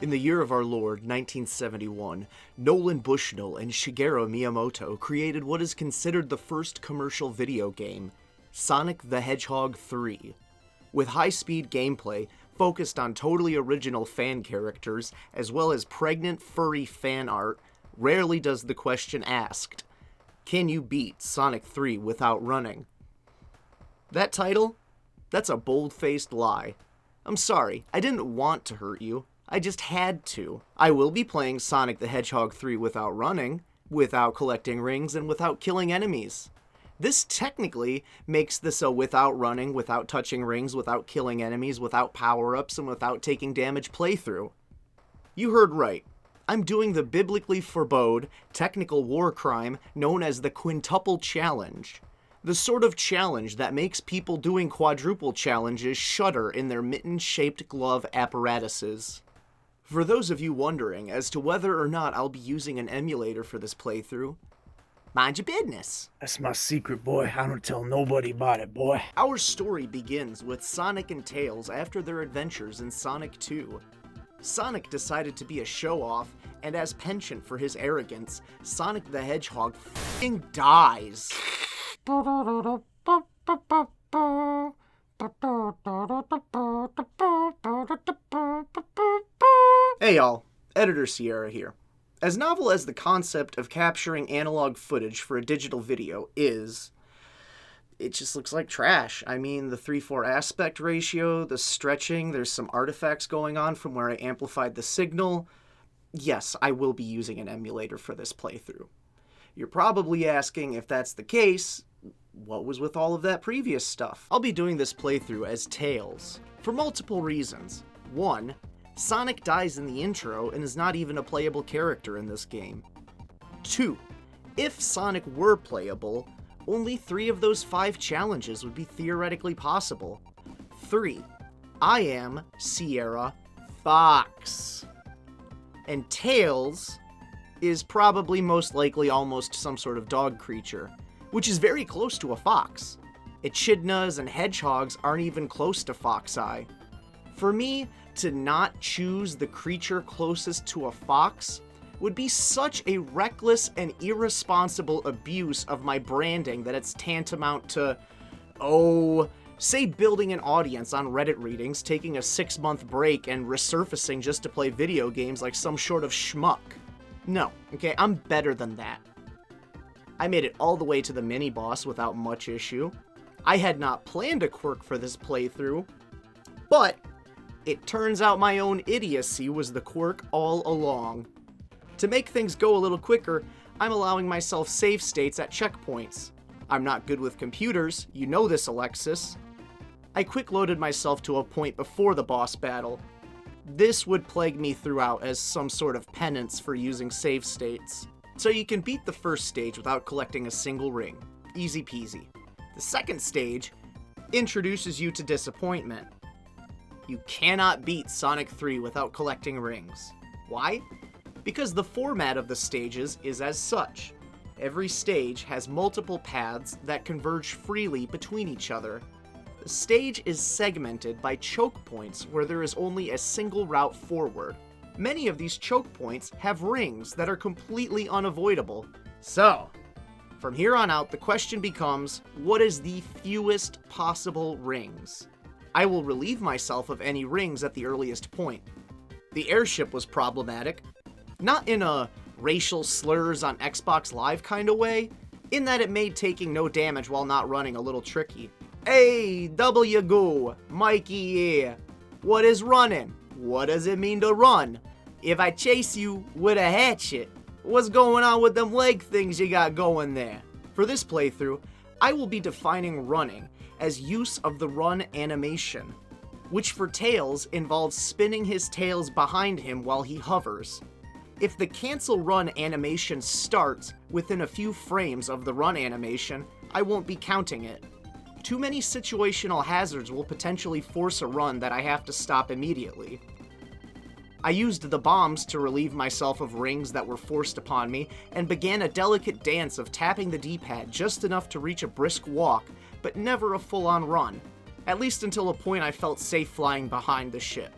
In the year of our Lord, 1971, Nolan Bushnell and Shigeru Miyamoto created what is considered the first commercial video game, Sonic the Hedgehog 3. With high-speed gameplay focused on totally original fan characters, as well as pregnant furry fan art, rarely does the question asked, can you beat Sonic 3 without running? That title? That's a bold-faced lie. I'm sorry, I didn't want to hurt you. I just had to. I will be playing Sonic the Hedgehog 3 without running, without collecting rings, and without killing enemies. This technically makes this a without running, without touching rings, without killing enemies, without power-ups, and without taking damage playthrough. You heard right. I'm doing the biblically forbode, technical war crime known as the Quintuple Challenge. The sort of challenge that makes people doing quadruple challenges shudder in their mitten-shaped glove apparatuses. For those of you wondering as to whether or not I'll be using an emulator for this playthrough, mind your business. That's my secret, boy. I don't tell nobody about it, boy. Our story begins with Sonic and Tails after their adventures in Sonic 2. Sonic decided to be a show-off, and as penchant for his arrogance, Sonic the Hedgehog f***ing dies. Hey y'all, Editor Ciara here. As novel as the concept of capturing analog footage for a digital video is, it just looks like trash. I mean, the 3:4 aspect ratio, the stretching, there's some artifacts going on from where I amplified the signal. Yes, I will be using an emulator for this playthrough. You're probably asking, if that's the case, what was with all of that previous stuff? I'll be doing this playthrough as Tails, for multiple reasons. 1, Sonic dies in the intro and is not even a playable character in this game. 2, if Sonic were playable, only 3 of those 5 challenges would be theoretically possible. 3, I am Ciara Foxx. And Tails is probably most likely almost some sort of dog creature, which is very close to a fox. Echidnas and hedgehogs aren't even close to Foxeye. For me to not choose the creature closest to a fox would be such a reckless and irresponsible abuse of my branding that it's tantamount to, say building an audience on Reddit readings, taking a 6-month break, and resurfacing just to play video games like some sort of schmuck. No, okay, I'm better than that. I made it all the way to the mini-boss without much issue. I had not planned a quirk for this playthrough, but it turns out my own idiocy was the quirk all along. To make things go a little quicker, I'm allowing myself save states at checkpoints. I'm not good with computers, you know this, Alexis. I quick-loaded myself to a point before the boss battle. This would plague me throughout as some sort of penance for using save states. So you can beat the first stage without collecting a single ring. Easy peasy. The second stage introduces you to disappointment. You cannot beat Sonic 3 without collecting rings. Why? Because the format of the stages is as such. Every stage has multiple paths that converge freely between each other. The stage is segmented by choke points where there is only a single route forward. Many of these choke points have rings that are completely unavoidable. So, from here on out, the question becomes, what is the fewest possible rings? I will relieve myself of any rings at the earliest point. The airship was problematic, not in a racial slurs on Xbox Live kind of way, in that it made taking no damage while not running a little tricky. Hey, W go, Mikey here. What is running? What does it mean to run? If I chase you with a hatchet, what's going on with them leg things you got going there? For this playthrough, I will be defining running as use of the run animation, which for Tails involves spinning his tails behind him while he hovers. If the cancel run animation starts within a few frames of the run animation, I won't be counting it. Too many situational hazards will potentially force a run that I have to stop immediately. I used the bombs to relieve myself of rings that were forced upon me, and began a delicate dance of tapping the D-pad just enough to reach a brisk walk, but never a full-on run, at least until a point I felt safe flying behind the ship.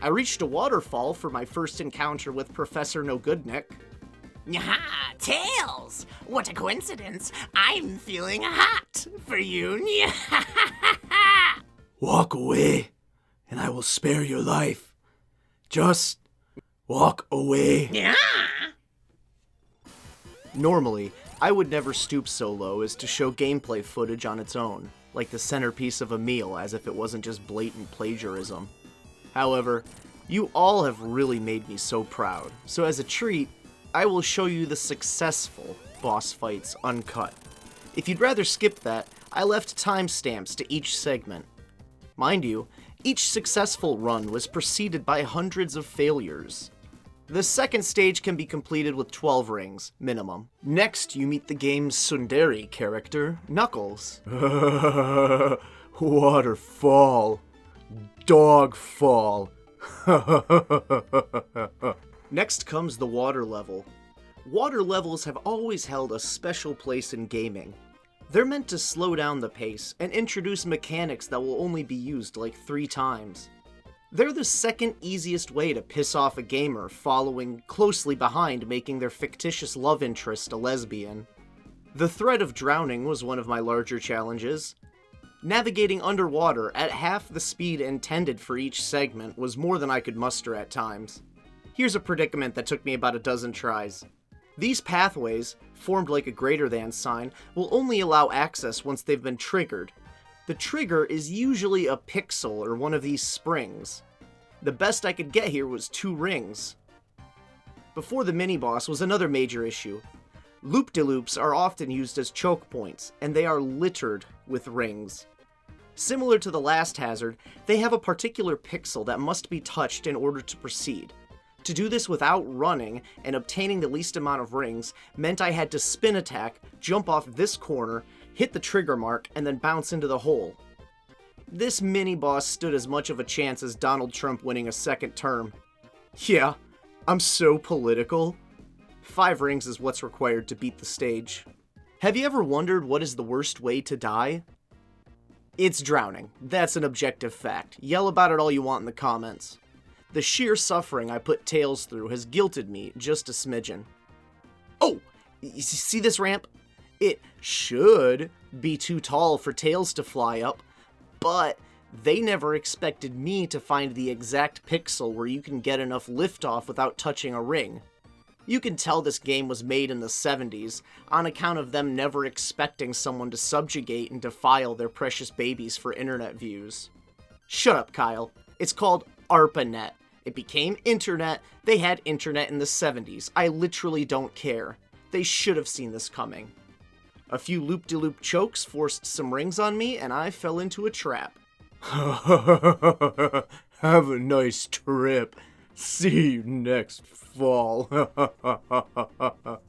I reached a waterfall for my first encounter with Professor No Goodnick. Yaha, Tails! What a coincidence! I'm feeling hot for you. Walk away, and I will spare your life. Just walk away. Yeah. Normally, I would never stoop so low as to show gameplay footage on its own, like the centerpiece of a meal, as if it wasn't just blatant plagiarism. However, you all have really made me so proud, so as a treat, I will show you the successful boss fights uncut. If you'd rather skip that, I left timestamps to each segment. Mind you, each successful run was preceded by hundreds of failures. The second stage can be completed with 12 rings, minimum. Next, you meet the game's tsundere character, Knuckles. Waterfall. Dogfall. Next comes the water level. Water levels have always held a special place in gaming. They're meant to slow down the pace and introduce mechanics that will only be used like 3 times. They're the second easiest way to piss off a gamer, following closely behind making their fictitious love interest a lesbian. The threat of drowning was one of my larger challenges. Navigating underwater at half the speed intended for each segment was more than I could muster at times. Here's a predicament that took me about a dozen tries. These pathways, formed like a greater than sign, will only allow access once they've been triggered. The trigger is usually a pixel or one of these springs. The best I could get here was 2 rings. Before the mini-boss was another major issue. Loop-de-loops are often used as choke points, and they are littered with rings. Similar to the last hazard, they have a particular pixel that must be touched in order to proceed. To do this without running and obtaining the least amount of rings meant I had to spin attack, jump off this corner, hit the trigger mark, and then bounce into the hole. This mini-boss stood as much of a chance as Donald Trump winning a second term. Yeah, I'm so political. 5 rings is what's required to beat the stage. Have you ever wondered what is the worst way to die? It's drowning. That's an objective fact. Yell about it all you want in the comments. The sheer suffering I put Tails through has guilted me just a smidgen. Oh! You see this ramp? It should be too tall for Tails to fly up, but they never expected me to find the exact pixel where you can get enough liftoff without touching a ring. You can tell this game was made in the 70s, on account of them never expecting someone to subjugate and defile their precious babies for internet views. Shut up, Kyle. It's called ARPANET. It became internet. They had internet in the 70s. I literally don't care. They should have seen this coming. A few loop-de-loop chokes forced some rings on me, and I fell into a trap. Have a nice trip. See you next fall.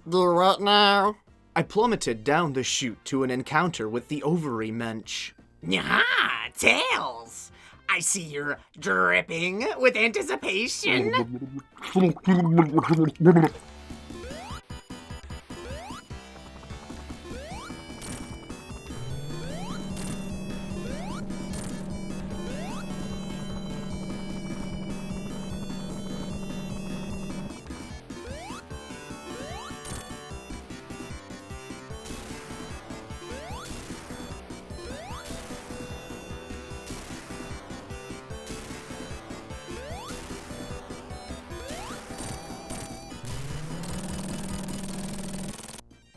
Do what now? I plummeted down the chute to an encounter with the ovary mensch. Yaha, Tails! I see you're dripping with anticipation.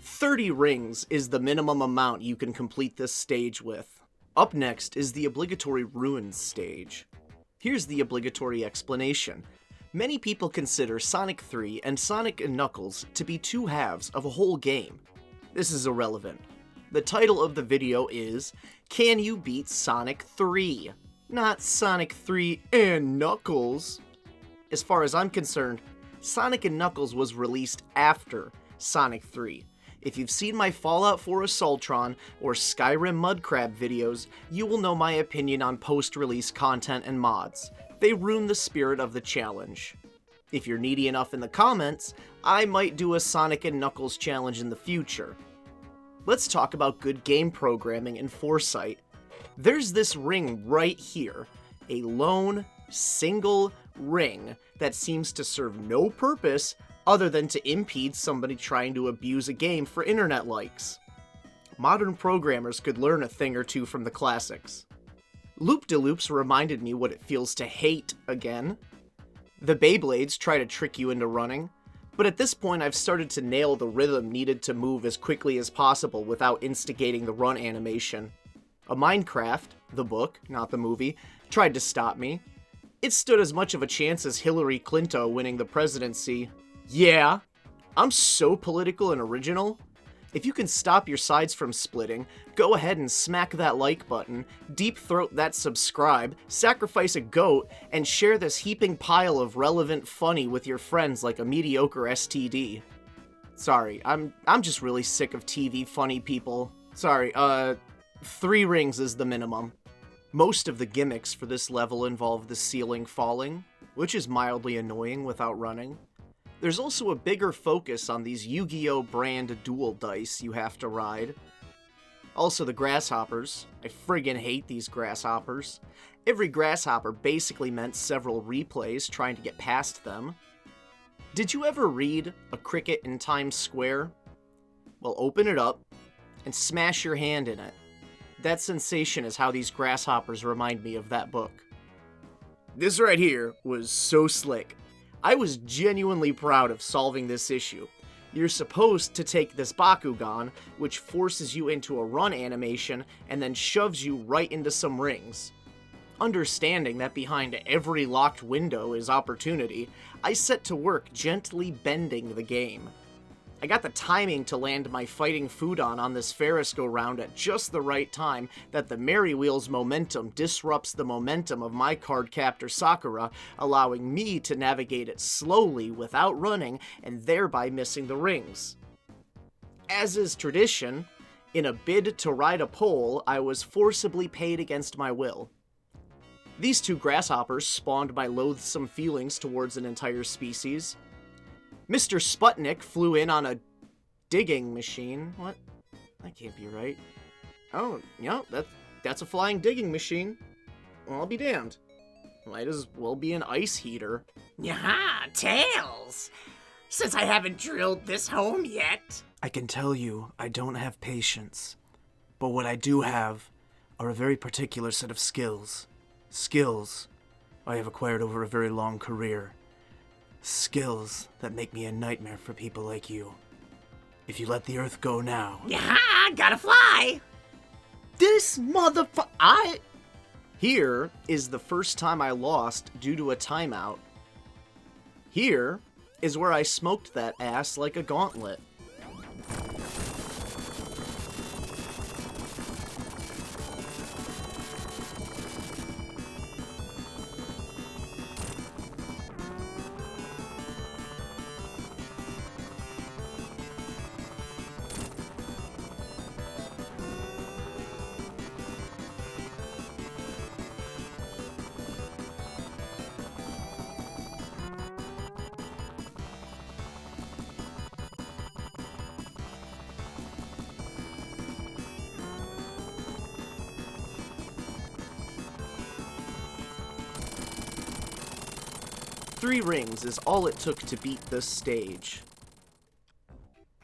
30 rings is the minimum amount you can complete this stage with. Up next is the obligatory ruins stage. Here's the obligatory explanation. Many people consider Sonic 3 and Sonic & Knuckles to be 2 halves of a whole game. This is irrelevant. The title of the video is, Can You Beat Sonic 3? Not Sonic 3 and Knuckles. As far as I'm concerned, Sonic & Knuckles was released after Sonic 3. If you've seen my Fallout 4 Assaultron or Skyrim Mudcrab videos, you will know my opinion on post-release content and mods. They ruin the spirit of the challenge. If you're needy enough in the comments, I might do a Sonic & Knuckles challenge in the future. Let's talk about good game programming and foresight. There's this ring right here, a lone, single, ring that seems to serve no purpose other than to impede somebody trying to abuse a game for internet likes. Modern programmers could learn a thing or two from the classics. Loop-de-loops reminded me what it feels to hate again. The Beyblades try to trick you into running, but at this point I've started to nail the rhythm needed to move as quickly as possible without instigating the run animation. A Minecraft, the book, not the movie, tried to stop me. It stood as much of a chance as Hillary Clinton winning the presidency. Yeah, I'm so political and original. If you can stop your sides from splitting, go ahead and smack that like button, deep throat that subscribe, sacrifice a goat, and share this heaping pile of relevant funny with your friends like a mediocre STD. Sorry, I'm just really sick of TV funny people. Sorry, 3 rings is the minimum. Most of the gimmicks for this level involve the ceiling falling, which is mildly annoying without running. There's also a bigger focus on these Yu-Gi-Oh! Brand dual dice you have to ride. Also the grasshoppers. I friggin' hate these grasshoppers. Every grasshopper basically meant several replays trying to get past them. Did you ever read A Cricket in Times Square? Well, open it up and smash your hand in it. That sensation is how these grasshoppers remind me of that book. This right here was so slick. I was genuinely proud of solving this issue. You're supposed to take this Bakugan, which forces you into a run animation and then shoves you right into some rings. Understanding that behind every locked window is opportunity, I set to work gently bending the game. I got the timing to land my fighting Foodon on this Ferris go-round at just the right time that the Merrywheel's momentum disrupts the momentum of my card captor Sakura, allowing me to navigate it slowly without running and thereby missing the rings. As is tradition, in a bid to ride a pole, I was forcibly paid against my will. These 2 grasshoppers spawned my loathsome feelings towards an entire species. Mr. Sputnik flew in on a digging machine. What? That can't be right. Oh, yeah, that's a flying digging machine. Well, I'll be damned. Might as well be an ice heater. Yaha, Tails! Since I haven't drilled this home yet. I can tell you I don't have patience. But what I do have are a very particular set of skills. Skills I have acquired over a very long career. Skills that make me a nightmare for people like you. If you let the Earth go now... Yaha, gotta fly! This Here is the first time I lost due to a timeout. Here is where I smoked that ass like a gauntlet. Three rings is all it took to beat this stage.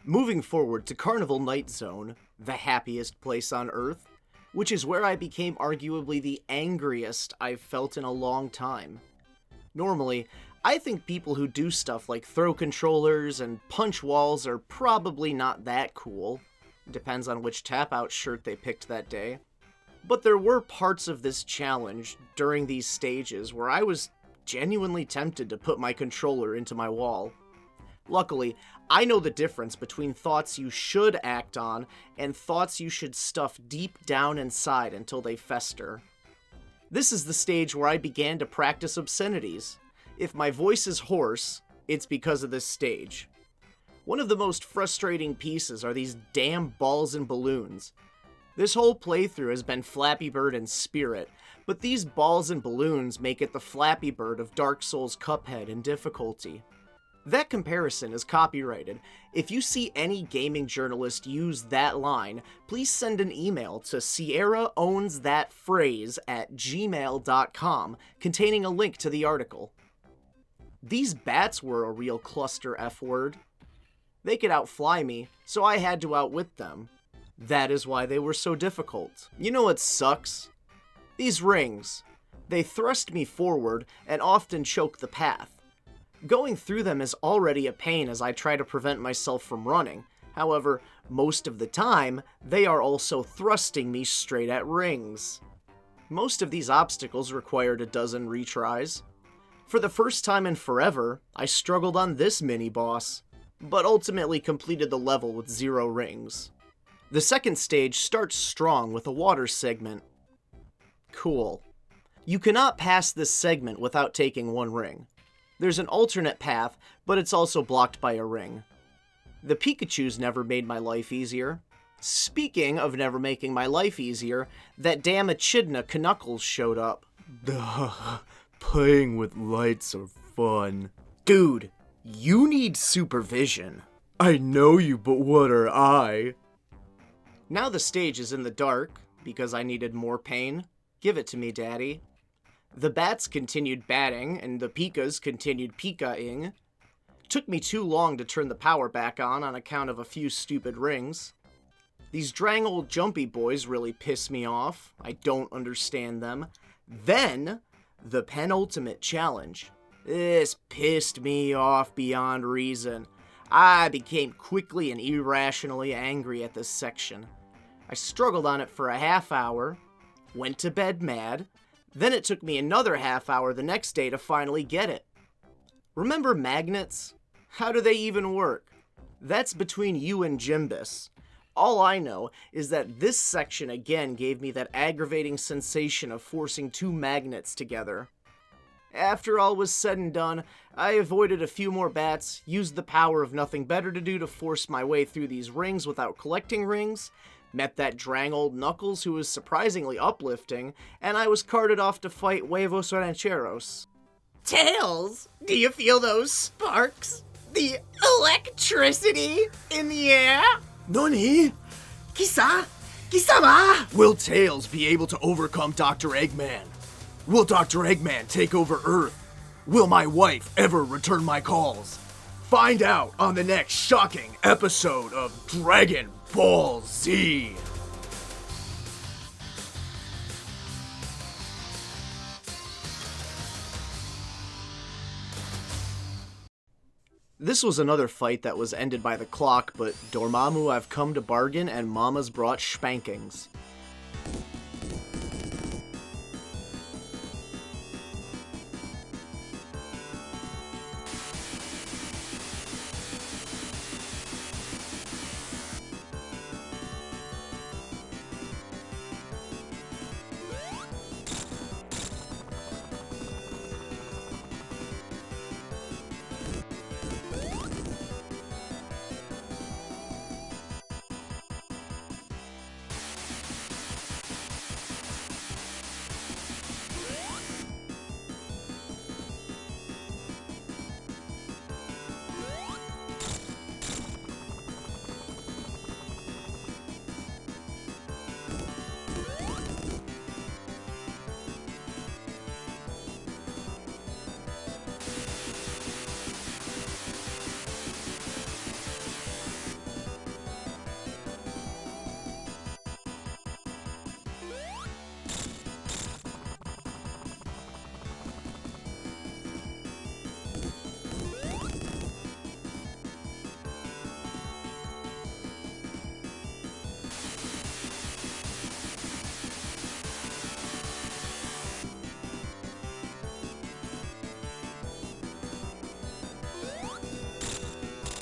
Moving forward to Carnival Night Zone, the happiest place on Earth, which is where I became arguably the angriest I've felt in a long time. Normally, I think people who do stuff like throw controllers and punch walls are probably not that cool. Depends on which tap-out shirt they picked that day. But there were parts of this challenge during these stages where I was genuinely tempted to put my controller into my wall. Luckily, I know the difference between thoughts you should act on and thoughts you should stuff deep down inside until they fester. This is the stage where I began to practice obscenities. If my voice is hoarse, it's because of this stage. One of the most frustrating pieces are these damn balls and balloons. This whole playthrough has been Flappy Bird in spirit, but these balls and balloons make it the Flappy Bird of Dark Souls Cuphead in difficulty. That comparison is copyrighted. If you see any gaming journalist use that line, please send an email to ciaraownthatphrase@gmail.com containing a link to the article. These bats were a real cluster F word. They could outfly me, so I had to outwit them. That is why they were so difficult. You know what sucks? These rings. They thrust me forward and often choke the path. Going through them is already a pain as I try to prevent myself from running. However, most of the time, they are also thrusting me straight at rings. Most of these obstacles required a dozen retries. For the first time in forever, I struggled on this mini-boss, but ultimately completed the level with 0 rings. The second stage starts strong with a water segment. Cool. You cannot pass this segment without taking 1 ring. There's an alternate path, but it's also blocked by a ring. The Pikachus never made my life easier. Speaking of never making my life easier, that damn echidna Knuckles showed up. Duh, playing with lights are fun. Dude, you need supervision. I know you, but what are I? Now the stage is in the dark, because I needed more pain. Give it to me, Daddy. The bats continued batting, and the Pikas continued Pika-ing. Took me too long to turn the power back on account of a few stupid rings. These drang old jumpy boys really piss me off. I don't understand them. Then, the penultimate challenge. This pissed me off beyond reason. I became quickly and irrationally angry at this section. I struggled on it for a half hour, went to bed mad, then it took me another half hour the next day to finally get it. Remember magnets? How do they even work? That's between you and Jimbus. All I know is that this section again gave me that aggravating sensation of forcing 2 magnets together. After all was said and done, I avoided a few more bats, used the power of nothing better to do to force my way through these rings without collecting rings, met that drang old Knuckles who was surprisingly uplifting, and I was carted off to fight Huevos Rancheros. Tails, do you feel those sparks? The electricity in the air? Nani? Kisa? Kisama? Will Tails be able to overcome Dr. Eggman? Will Dr. Eggman take over Earth? Will my wife ever return my calls? Find out on the next shocking episode of Dragon Ball Z. This was another fight that was ended by the clock, but Dormammu, I've come to bargain, and Mama's brought spankings.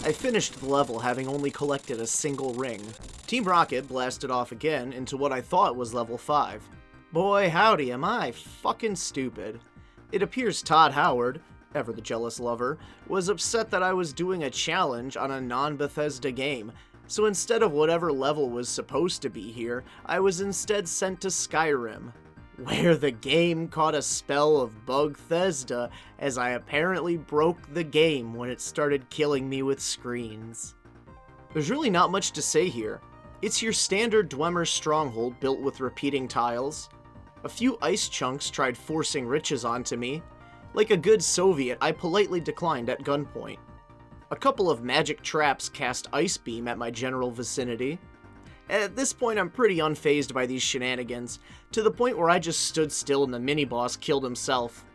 I finished the level having only collected a single ring. Team Rocket blasted off again into what I thought was level 5. Boy howdy, am I fucking stupid. It appears Todd Howard, ever the jealous lover, was upset that I was doing a challenge on a non-Bethesda game, so instead of whatever level was supposed to be here, I was instead sent to Skyrim, where the game caught a spell of Bugthesda as I apparently broke the game when it started killing me with screens. There's really not much to say here. It's your standard Dwemer stronghold built with repeating tiles. A few ice chunks tried forcing riches onto me. Like a good Soviet, I politely declined at gunpoint. A couple of magic traps cast Ice Beam at my general vicinity. At this point, I'm pretty unfazed by these shenanigans, to the point where I just stood still and the mini-boss killed himself.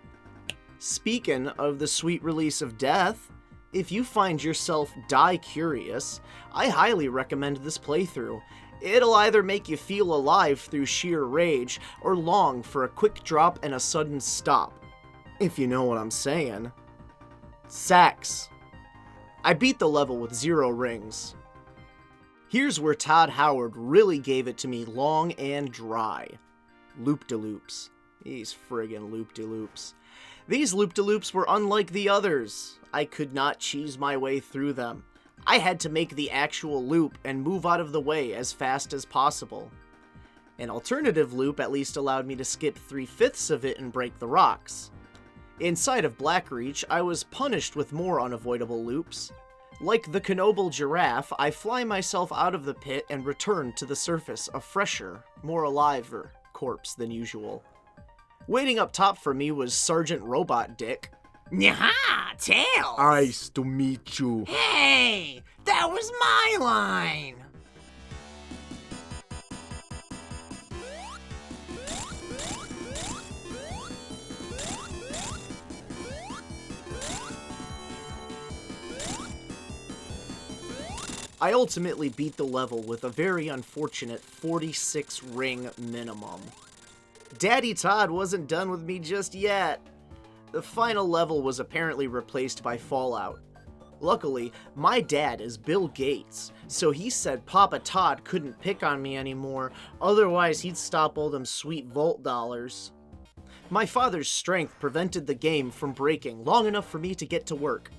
Speaking of the sweet release of death, if you find yourself die-curious, I highly recommend this playthrough. It'll either make you feel alive through sheer rage, or long for a quick drop and a sudden stop. If you know what I'm saying. Sex. I beat the level with 0 rings. Here's where Todd Howard really gave it to me long and dry. Loop-de-loops. These friggin' loop-de-loops. These loop-de-loops were unlike the others. I could not cheese my way through them. I had to make the actual loop and move out of the way as fast as possible. An alternative loop at least allowed me to skip 3/5 of it and break the rocks. Inside of Blackreach, I was punished with more unavoidable loops. Like the Knoble giraffe, I fly myself out of the pit and return to the surface a fresher, more alive corpse than usual. Waiting up top for me was Sergeant Robot Dick. Yaha, Tails! Nice to meet you. Hey, that was my line! I ultimately beat the level with a very unfortunate 46 ring minimum. Daddy Todd wasn't done with me just yet. The final level was apparently replaced by Fallout. Luckily, my dad is Bill Gates, so he said Papa Todd couldn't pick on me anymore, otherwise he'd stop all them sweet Volt dollars. My father's strength prevented the game from breaking long enough for me to get to work.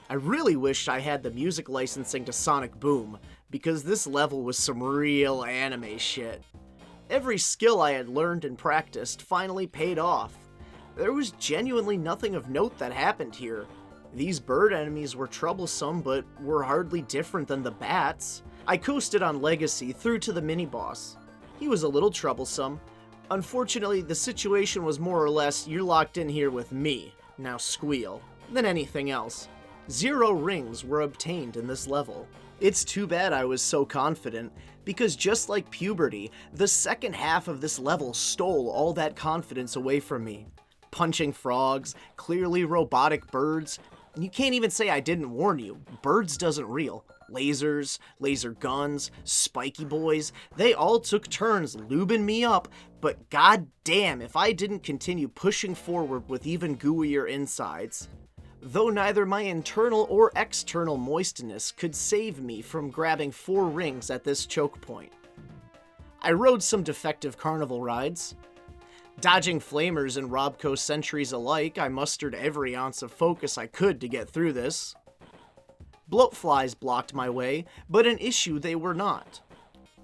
I really wished I had the music licensing to Sonic Boom, because this level was some real anime shit. Every skill I had learned and practiced finally paid off. There was genuinely nothing of note that happened here. These bird enemies were troublesome, but were hardly different than the bats. I coasted on Legacy through to the mini-boss. He was a little troublesome. Unfortunately, the situation was more or less, you're locked in here with me, now squeal, than anything else. 0 rings were obtained in this level. It's too bad I was so confident, because just like puberty, the second half of this level stole all that confidence away from me. Punching frogs, clearly robotic birds, and you can't even say I didn't warn you, birds doesn't reel. Lasers, laser guns, spiky boys, they all took turns lubing me up, but goddamn if I didn't continue pushing forward with even gooier insides. Though neither my internal or external moistness could save me from grabbing 4 rings at this choke point. I rode some defective carnival rides. Dodging flamers and Robco sentries alike, I mustered every ounce of focus I could to get through this. Bloatflies blocked my way, but an issue they were not.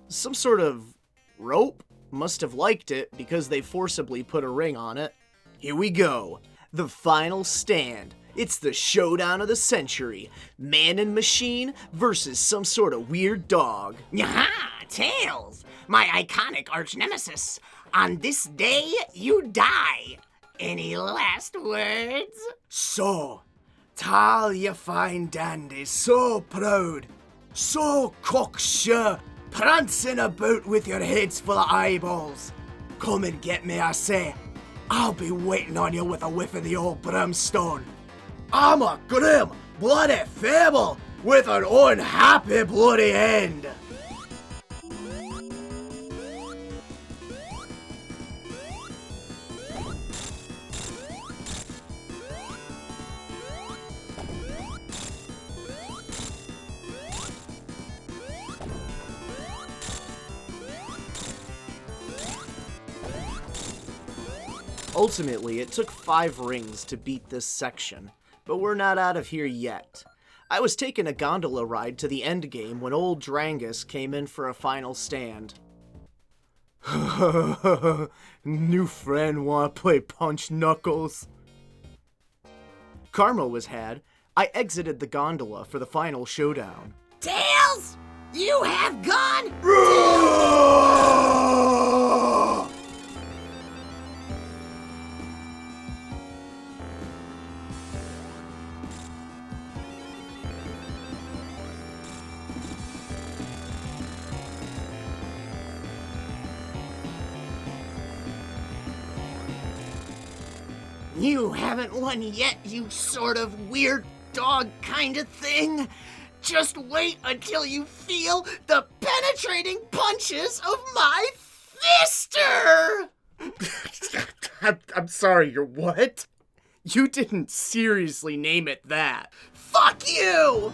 Some sort of rope must have liked it because they forcibly put a ring on it. Here we go. The final stand. It's the showdown of the century. Man and machine versus some sort of weird dog. Yaha, Tails! My iconic arch nemesis. On this day, you die. Any last words? So, tall you fine dandy, so proud, so cocksure, prancing about with your heads full of eyeballs. Come and get me, I say. I'll be waiting on you with a whiff of the old brimstone. I'm a grim, bloody fable with an unhappy bloody end. Ultimately, it took 5 rings to beat this section, but we're not out of here yet. I was taking a gondola ride to the endgame when old Drangus came in for a final stand. New friend wanna play punch knuckles? Karma was had. I exited the gondola for the final showdown. Tails! You have gone! You haven't won yet, you sort of weird dog kind of thing. Just wait until you feel the penetrating punches of my fister! I'm sorry, you're what? You didn't seriously name it that. Fuck you!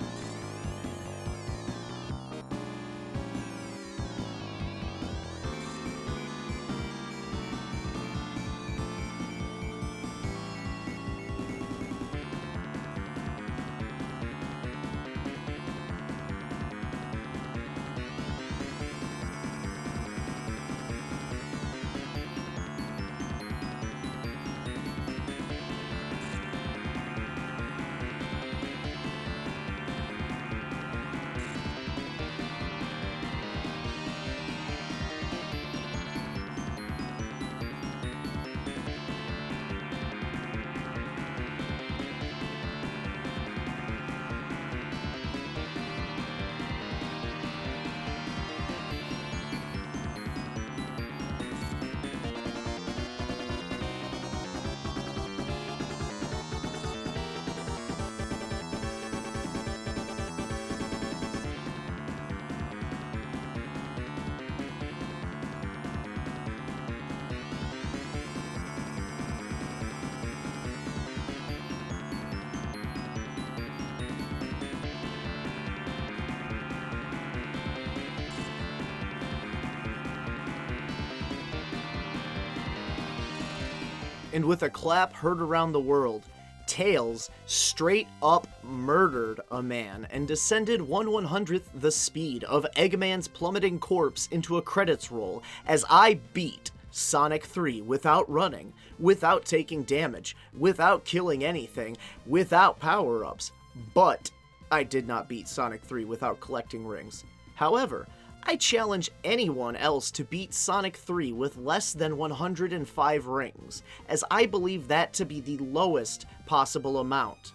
And with a clap heard around the world, Tails straight up murdered a man and descended 1/100th the speed of Eggman's plummeting corpse into a credits roll as I beat Sonic 3 without running, without taking damage, without killing anything, without power-ups. But I did not beat Sonic 3 without collecting rings. However, I challenge anyone else to beat Sonic 3 with less than 105 rings, as I believe that to be the lowest possible amount.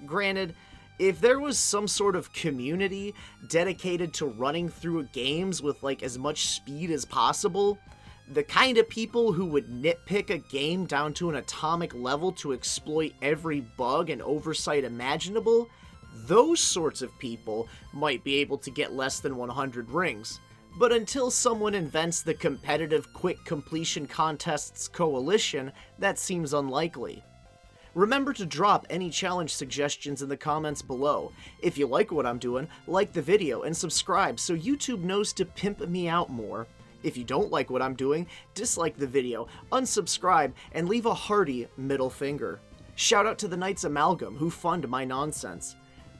Granted, if there was some sort of community dedicated to running through games with like as much speed as possible, the kind of people who would nitpick a game down to an atomic level to exploit every bug and oversight imaginable, those sorts of people might be able to get less than 100 rings. But until someone invents the competitive quick completion contests coalition, that seems unlikely. Remember to drop any challenge suggestions in the comments below. If you like what I'm doing, like the video and subscribe so YouTube knows to pimp me out more. If you don't like what I'm doing, dislike the video, unsubscribe, and leave a hearty middle finger. Shout out to the Knights Amalgam who fund my nonsense.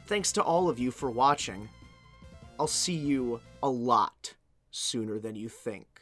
Thanks to all of you for watching. I'll see you a lot sooner than you think.